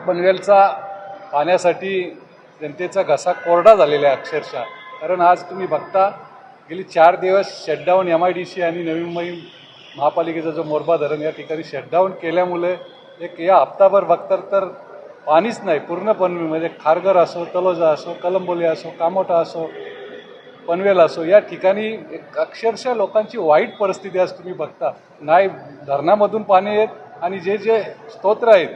पनवेलचा पाण्यासाठी जनतेचा घसा कोरडा झालेला आहे अक्षरशः. कारण आज तुम्ही बघता गेली 4 दिवस शटडाऊन MIDC आणि नवी मुंबई महापालिकेचा जो मोरबा धरण या ठिकाणी शटडाऊन केल्यामुळे एक या हप्ताभर बघता तर पाणीच नाही पूर्ण पनवेल, म्हणजे खारघर असो, तलोजा असो, कलंबोली असो, कामोठा असो, पनवेल असो, या ठिकाणी एक अक्षरशः लोकांची वाईट परिस्थिती आज तुम्ही बघता. नाही धरणामधून पाणी येत आणि जे स्तोत्र आहेत,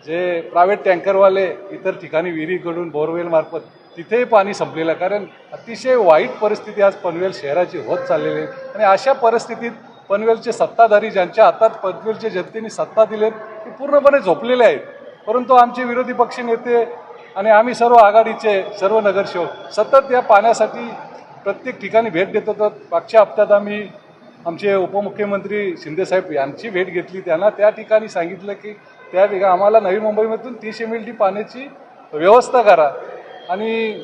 जे प्रायव्हेट टँकरवाले इतर ठिकाणी विहिरीकडून बोरवेलमार्फत तिथेही पाणी संपलेलं आहे. कारण अतिशय वाईट परिस्थिती आज पनवेल शहराची होत चाललेली आहे. आणि अशा परिस्थितीत पनवेलचे सत्ताधारी, ज्यांच्या हातात पनवेलच्या जनतेने सत्ता दिलेत, ते पूर्णपणे झोपलेले आहेत. परंतु आमचे विरोधी पक्ष नेते आणि आम्ही सर्व आघाडीचे सर्व नगरसेवक सतत या पाण्यासाठी प्रत्येक ठिकाणी भेट देत होतो. मागच्या हप्त्यात आम्ही आमचे उपमुख्यमंत्री शिंदेसाहेब यांची भेट घेतली. त्यांना त्या ठिकाणी सांगितलं की त्या ठिकाणी आम्हाला नवी मुंबईमधून 30 MLD पाण्याची व्यवस्था करा. आणि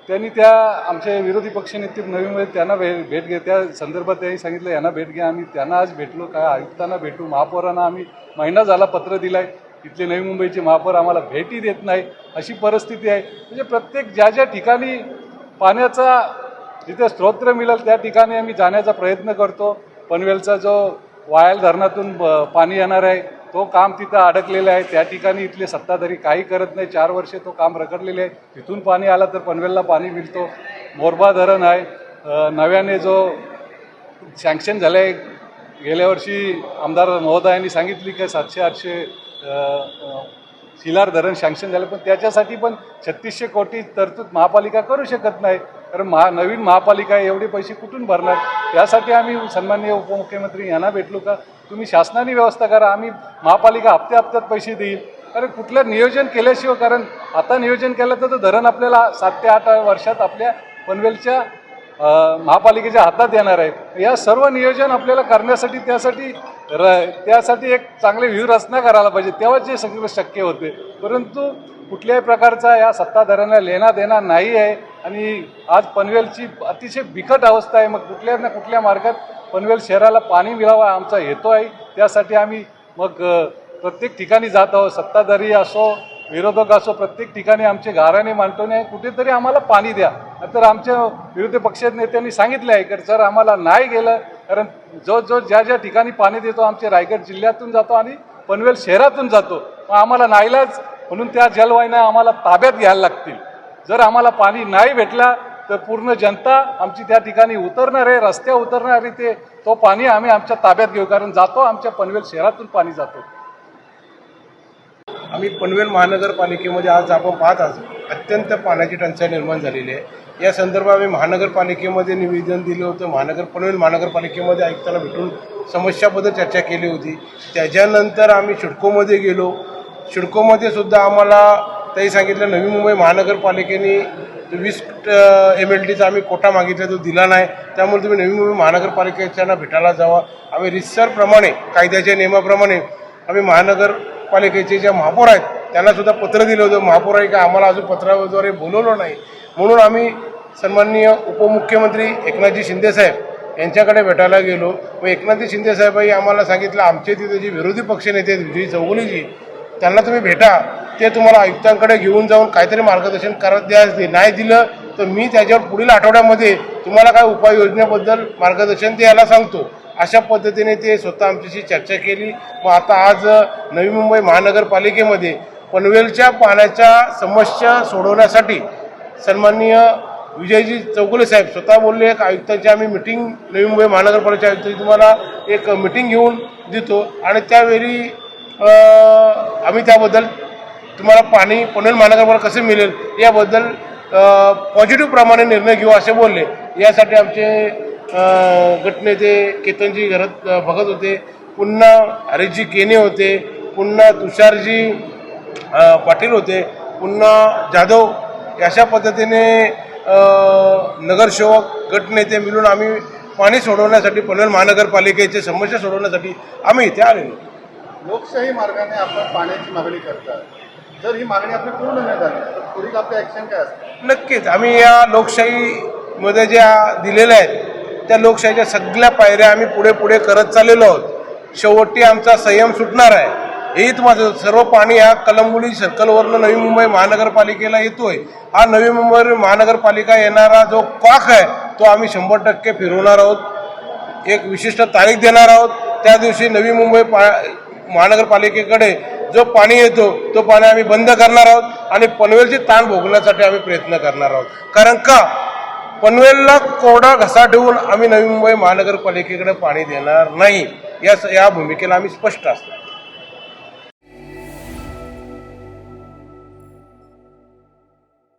त्यांनी त्या आमचे विरोधी पक्षनेते नवी मुंबईत त्यांना भेट घ्या, त्या संदर्भात त्यांनी सांगितलं यांना भेट घ्या. आम्ही त्यांना आज भेटलो, काय आयुक्तांना भेटू, महापौरांना आम्ही महिना झाला पत्र दिलं आहे. इथले नवी मुंबईचे महापौर आम्हाला भेटी देत नाही, अशी परिस्थिती आहे. म्हणजे प्रत्येक ज्या ठिकाणी पाण्याचा जिथे स्तोत्र मिळेल त्या ठिकाणी आम्ही जाण्याचा प्रयत्न करतो. पनवेलचा जो वायल धरणातून पाणी येणार आहे तो काम तिथं अडकलेलं आहे. त्या ठिकाणी इथले सत्ताधारी काही करत नाही. 4 वर्षे तो काम रखडलेले आहे. तिथून पाणी आलं तर पनवेलला पाणी मिळतो. मोरबा धरण आहे, नव्याने जो सँक्शन झालं आहे, गेल्या वर्षी आमदार महोदयांनी सांगितली की 700-800 शिलार धरण सँक्शन झालं, पण त्याच्यासाठी पण 3600 कोटी तरतूद महापालिका करू शकत नाही. कारण नवीन महापालिका एवढे पैसे कुठून भरणार. त्यासाठी आम्ही सन्माननीय उपमुख्यमंत्री यांना भेटलो का तुम्ही शासनाने व्यवस्था करा, आम्ही महापालिका हप्त्यात पैसे देईल. कारण कुठलं नियोजन केल्याशिवाय, कारण आता नियोजन केलं तर धरण आपल्याला 7 ते 8 वर्षात आपल्या पनवेलच्या महापालिकेच्या हातात येणार आहे. या सर्व नियोजन आपल्याला करण्यासाठी त्यासाठी एक चांगली व्यूहरचना करायला पाहिजे, तेव्हाच हे सगळं शक्य होते. परंतु कुठल्याही प्रकारचा या सत्ताधाऱ्यांना लेना देना नाही आहे. आणि आज पनवेलची अतिशय बिकट अवस्था आहे. मग कुठल्या ना कुठल्या मार्गात पनवेल शहराला पाणी मिळावा आमचा हेतू आहे. त्यासाठी आम्ही मग प्रत्येक ठिकाणी जात आहोत. सत्ताधारी असो, विरोधक असो, प्रत्येक ठिकाणी आमचे गाऱ्हाणे मांडतोने कुठेतरी आम्हाला पाणी द्या. तर आमच्या विरोधी पक्ष नेत्यांनी सांगितले आहे की जर आम्हाला नाही गेलं, कारण ज्या ठिकाणी पाणी देतो आमचे रायगड जिल्ह्यातून जातो आणि पनवेल शहरातून जातो, आम्हाला नाईलाज म्हणून त्या जलवाहिन्या आम्हाला ताब्यात घ्यायला लागतील. जर आम्हाला पाणी नाही भेटला तर पूर्ण जनता आमची त्या ठिकाणी उतरणार आहे, रस्त्यावर उतरणार आहे. तो पाणी आम्ही आमच्या ताब्यात घेऊ, कारण जातो आमच्या पनवेल शहरातून पाणी जातो. आम्ही पनवेल महानगरपालिकेमध्ये आज आपण पाहत आहोत अत्यंत पाण्याची टंचाई निर्माण झालेली आहे. या संदर्भात आम्ही महानगरपालिकेमध्ये निवेदन दिलं होतं. पनवेल महानगरपालिकेमध्ये आयुक्तांना भेटून समस्याबद्दल चर्चा केली होती. त्याच्यानंतर आम्ही सिडकोमध्ये गेलो. सिडकोमध्ये सुद्धा आम्हाला त्याही सांगितलं नवी मुंबई महानगरपालिकेने 20 MLDचा आम्ही कोटा मागितला, तो दिला नाही. त्यामुळे तुम्ही नवी मुंबई महानगरपालिकेच्यांना भेटायला जावा. आम्ही रितसरप्रमाणे कायद्याच्या नियमाप्रमाणे आम्ही महानगरपालिकेचे ज्या महापौर आहेत त्यांना सुद्धा पत्र दिलं होतं. महापौर आहे का आम्हाला अजून पत्राद्वारे बोलवलं नाही. म्हणून आम्ही सन्माननीय उपमुख्यमंत्री एकनाथजी शिंदेसाहेब यांच्याकडे भेटायला गेलो. व एकनाथजी शिंदेसाहेबांनी आम्हाला सांगितलं आमचे तिथे जे विरोधी पक्षनेते आहेत विजय चौगुलेजी, त्यांना तुम्ही भेटा, ते तुम्हाला आयुक्तांकडे घेऊन जाऊन काहीतरी मार्गदर्शन द्यायचं. नाही दिलं तर मी त्याच्यावर पुढील आठवड्यामध्ये तुम्हाला काय उपाययोजनेबद्दल मार्गदर्शन द्यायला सांगतो. अशा पद्धतीने ते स्वतः आमच्याशी चर्चा केली. मग आता आज नवी मुंबई महानगरपालिकेमध्ये पनवेलच्या पाण्याच्या समस्या सोडवण्यासाठी सन्माननीय विजयजी चौगुले साहेब स्वतः बोलले की आयुक्तांची आम्ही मिटिंग नवी मुंबई महानगरपालिकेच्या आयुक्तांची तुम्हाला एक मिटिंग घेऊन देतो आणि त्यावेळी आम्ही त्याबद्दल तुम्हाला पाणी पनवेल महानगरपालिका कसे मिळेल याबद्दल पॉझिटिव्ह प्रमाणे निर्णय घेऊ असे बोलले. यासाठी आमचे गटनेते केतनजी घरात भगत होते, पुन्हा हरीशजी केने होते, पुन्हा तुषारजी पाटील होते, पुन्हा जाधव, अशा पद्धतीने नगरसेवक गटनेते मिळून आम्ही पाणी सोडवण्यासाठी पनवेल महानगरपालिकेची समस्या सोडवण्यासाठी आम्ही इथे आलेलो. लोकशाही मार्गाने आपण पाण्याची मागणी करतात. जर ही मागणी आपली पूर्ण नाही झाली तर पुढील आपलं ॲक्शन काय असतं? नक्कीच आम्ही या लोकशाहीमध्ये ज्या दिलेल्या आहेत त्या लोकशाहीच्या सगळ्या पायऱ्या आम्ही पुढे करत चाललेलो आहोत. शेवटी आमचा संयम सुटणार आहे. हेच माझं सर्व पाणी ह्या कलंबुली सर्कलवरनं नवी मुंबई महानगरपालिकेला येतोय. हा नवी मुंबई महानगरपालिका येणारा जो कॉक आहे तो आम्ही 100% फिरवणार आहोत. एक विशिष्ट तारीख देणार आहोत. त्या दिवशी नवी मुंबई महानगरपालिकेकडे जो पाणी येतो तो पाणी आम्ही बंद करणार आहोत आणि पनवेलची ताण भोगण्यासाठी आम्ही प्रयत्न करणार आहोत. कारण का पनवेलला कोरडा घसा ठेवून आम्ही नवी मुंबई महानगरपालिकेकडे पाणी देणार नाही, या भूमिकेला आम्ही स्पष्ट असणार.